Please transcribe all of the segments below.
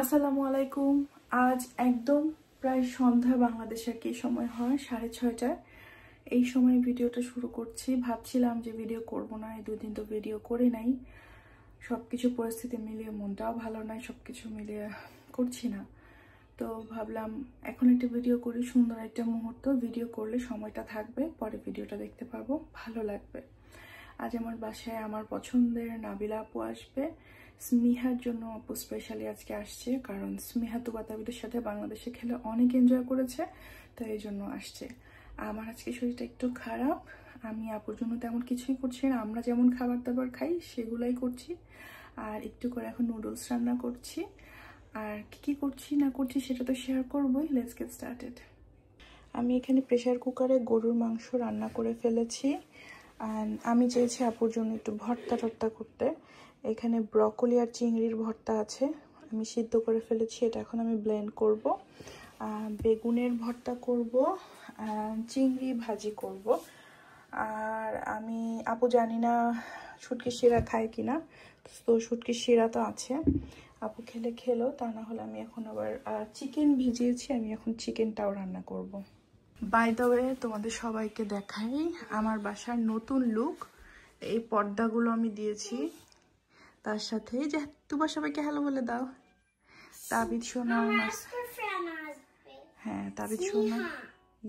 আসসালামু আলাইকুম। আজ একদম প্রায় সন্ধ্যা বাংলাদেশের কি সময় হয় 6:30। এই সময় ভিডিওটা শুরু করছি। ভাবছিলাম যে ভিডিও করব না, এই দুদিন তো ভিডিও করি নাই। সবকিছু পরিস্থিতি মিলিয়ে মনটাও ভালো নয়, সবকিছু মিলিয়ে করছি না। তো ভাবলাম এখন একটা ভিডিও করি, সুন্দর একটা মুহূর্ত। ভিডিও করলে সময়টা থাকবে, পরে ভিডিওটা দেখতে পাবো, ভালো লাগবে। আজ আমার বাসায় আমার পছন্দের নাবিলা আপু আসবে। স্মিহার জন্য আপু স্পেশালি আজকে আসছে, কারণ স্মিহা তুবাতাবিদের সাথে বাংলাদেশে খেলে অনেক এনজয় করেছে, তো এই জন্য আসছে। আমার আজকে শরীরটা একটু খারাপ, আমি আপুর জন্য তেমন কিছুই করছি না। আমরা যেমন খাবার দাবার খাই সেগুলাই করছি। আর একটু করে এখন নুডলস রান্না করছি। আর কি করছি না করছি সেটা তো শেয়ার করবোই। Let's get started. আমি এখানে প্রেসার কুকারে গরুর মাংস রান্না করে ফেলেছি। আমি চেয়েছি আপুর জন্য একটু ভর্তা করতে। এখানে ব্রকলি আর চিংড়ির ভর্তা আছে, আমি সিদ্ধ করে ফেলেছি। এটা এখন আমি ব্লেন্ড করব। বেগুনের ভর্তা করব, চিংড়ি ভাজি করব। আর আমি আপু জানি না শুটকির শিরা খায় কিনা, তো শুটকির শিরা তো আছে, আপু খেলে খেলো, তা না হলে আমি এখন আবার চিকেন ভিজিয়েছি, আমি এখন চিকেনটাও রান্না করব। বাই দ্য ওয়ে, তোমাদের সবাইকে দেখাই আমার বাসার নতুন লুক। এই পর্দাগুলো আমি দিয়েছি, তার সাথে যে তোমার সবাইকে হ্যালো বলে দাও। তাবিদ সোনা, হ্যাঁ তাবিদ সোনা,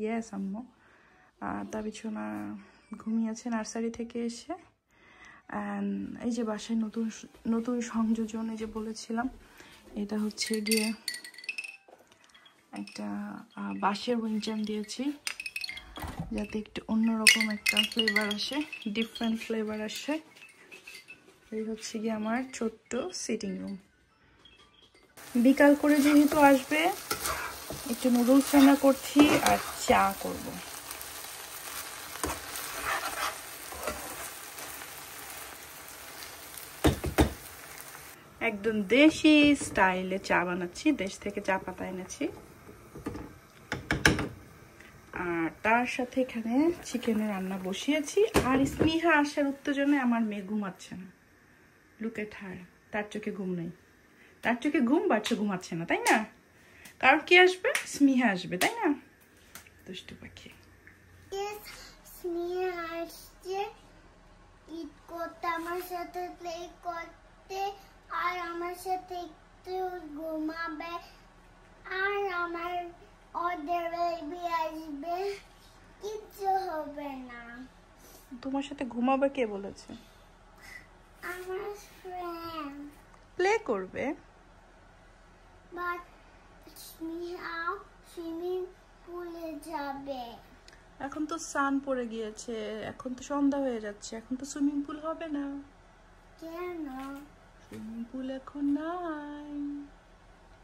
ইয়েস আম্মু। তাবিদ সোনা ঘুমিয়েছে নার্সারি থেকে এসে। এই যে বাসায় নতুন নতুন সংযোজন, এই যে বলেছিলাম, এটা হচ্ছে গিয়ে একটা বাঁশের উইনচাম দিয়েছি, যাতে একটু অন্যরকম একটা ফ্লেভার আসে, ডিফারেন্ট ফ্লেভার আসে। এই হচ্ছে গিয়ে আমার ছোট্ট সিটিং রুম। বিকাল করে যেহেতু আসবে, একটু নুডলস রান্না করছি আর চা করব। একদম দেশি স্টাইলে চা বানাচ্ছি, দেশ থেকে চা পাতা এনেছি। আর তার সাথে এখানে চিকেনের রান্না বসিয়েছি। আর স্মিহা আসার উত্তেজনায় আমার মেয়ে ঘুমাচ্ছে না। লুক এট হার, তার চোখে ঘুম নেই। তার চোখে ঘুম, বাচ্চা ঘুমাচ্ছে না, তাই না? কারণ কি আসবে? স্মিহা আসবে, তাই না? দুষ্টু পাখি। স্মিহা আসছে ঈদ করতে, আমার সাথে প্লে করতে, আর আমার সাথে একটু ঘুমাবে। আর আমার ওদের বেবি আসবে, কিচ্ছু হবে না। তোমার সাথে ঘুমাবে কে বলেছে? আমার ফ্রেন্ড প্লে করবে। বাট স্মিহা সুইমিং পুলে যাবে। এখন তো সান পড়ে গিয়েছে, এখন তো সন্ধ্যা হয়ে যাচ্ছে, এখন তো সুইমিং পুল হবে না। কেন? সুইমিং পুল এখন নাই।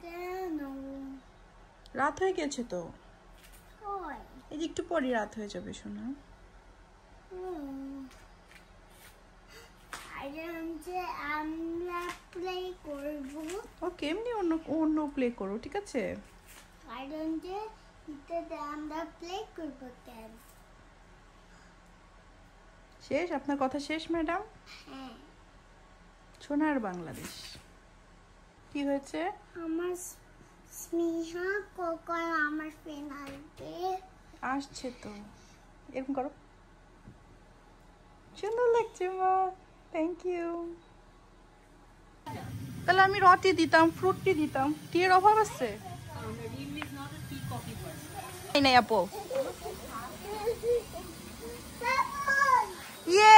কেন? রাত হয়ে গেছে তো। হয় এই যে একটু পরে রাত হয়ে যাবে শোনা। আমরা প্লে করব। ওকে, এমনি অন্য অন্য প্লে করো, ঠিক আছে? আমরা প্লে করব কেন? শেষ? আপনার কথা শেষ ম্যাডাম? হ্যাঁ। সোনার বাংলাদেশ কি হয়েছে? আমার স্মিহা কখন আমার ফ্রেন্ড আসবে? আসছে তো, এরকম করো। সুন্দর লাগছে মা, থ্যাংক ইউ। তাহলে আমি রটি দিতাম, ফ্রুটি দিতাম। টি এর অভাব আছে? নাই আপু। ইয়ে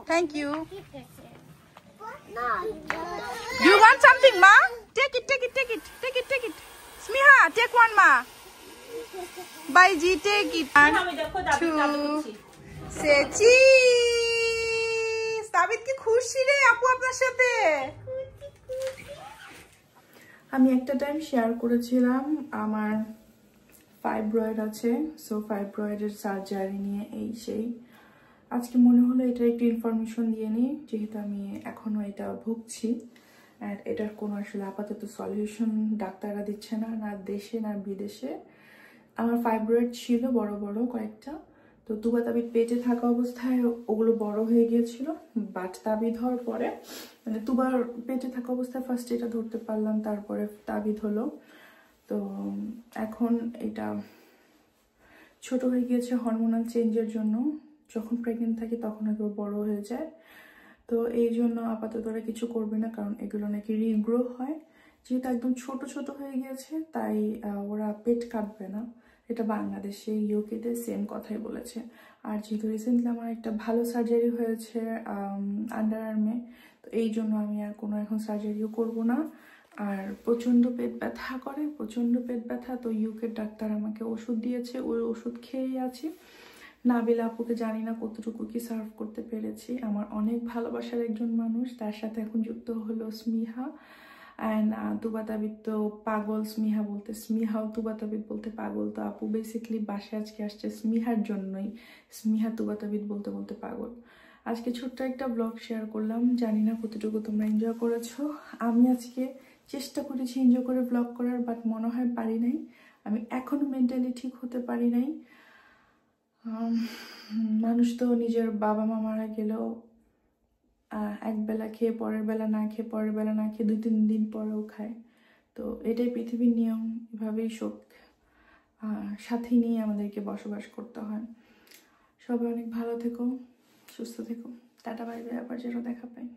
thank you. Do you want something, ma? Take it. Smiha, take one, ma. Bye, G, take it. 1, 2, say cheese. তাবিদ কি খুশি রে আপু আপনার সাথে? আমি একটা টাইম শেয়ার করেছিলাম আমার ফাইব্রয়েড আছে, সো ফাইব্রয়েডের সার্জারি নিয়ে এই সেই। আজকে মনে হলো এটা একটু ইনফরমেশন দিয়ে নিই, যেহেতু আমি এখনো এটা ভুগছি। আর এটার কোনো আসলে আপাতত সলিউশন ডাক্তাররা দিচ্ছে না, না দেশে না বিদেশে। আমার ফাইব্রয়েড ছিল বড় বড় কয়েকটা, তো তুবা তাবিদ পেটে থাকা অবস্থায় ওগুলো বড় হয়ে গিয়েছিল, বাট তাবিদ হওয়ার পরে মানে তুবার পেটে থাকা অবস্থায় ফার্স্ট এটা ধরতে পারলাম, তারপরে তাবিদ হলো। তো এখন এটা ছোট হয়ে গিয়েছে হরমোনাল চেঞ্জের জন্য। যখন প্রেগনেন্ট থাকি তখন এগুলো বড় হয়ে যায়। তো এই জন্য আপাতত ওরা কিছু করবে না, কারণ এগুলো নাকি রিগ্রো হয়। যেহেতু একদম ছোট ছোট হয়ে গিয়েছে তাই ওরা পেট কাটবে না। এটা বাংলাদেশে ইউকেতে সেম কথাই বলেছে। আর যেহেতু রিসেন্টলি আমার একটা ভালো সার্জারি হয়েছে আন্ডার আর্মে, তো এই জন্য আমি আর কোনো এখন সার্জারিও করব না। আর প্রচণ্ড পেট ব্যথা করে, প্রচণ্ড পেট ব্যথা। তো ইউকের ডাক্তার আমাকে ওষুধ দিয়েছে, ওই ওষুধ খেয়েই আছি। নাবিলা আপুকে জানি না কতটুকু কি সার্ভ করতে পেরেছি। আমার অনেক ভালোবাসার একজন মানুষ, তার সাথে এখন যুক্ত হলো স্মিহা। অ্যান্ড তুবা তাবিদ তো পাগল স্মিহা বলতে, স্মিহাও তুবা তাবিদ বলতে পাগল। তো আপু বেসিক্যালি বাসায় আজকে আসছে স্মিহার জন্যই, স্মিহা তুবা তাবিদ বলতে বলতে পাগল। আজকে ছোট্ট একটা ব্লগ শেয়ার করলাম, জানি না কতটুকু তোমরা এনজয় করেছো। আমি আজকে চেষ্টা করেছি এনজয় করে ব্লগ করার, বাট মনে হয় পারি নাই। আমি এখনো মেন্টালি ঠিক হতে পারি নাই। মানুষ তো নিজের বাবা মা মারা গেলেও একবেলা খেয়ে পরের বেলা না খেয়ে, পরের বেলা না খেয়ে 2-3 দিন পরেও খায়। তো এটাই পৃথিবীর নিয়ম, এভাবেই শোক সাথে নিয়ে আমাদেরকে বসবাস করতে হয়। সবাই অনেক ভালো থেকো, সুস্থ থেকো। টাটা বাই বাই, আবার যেন দেখা পাই।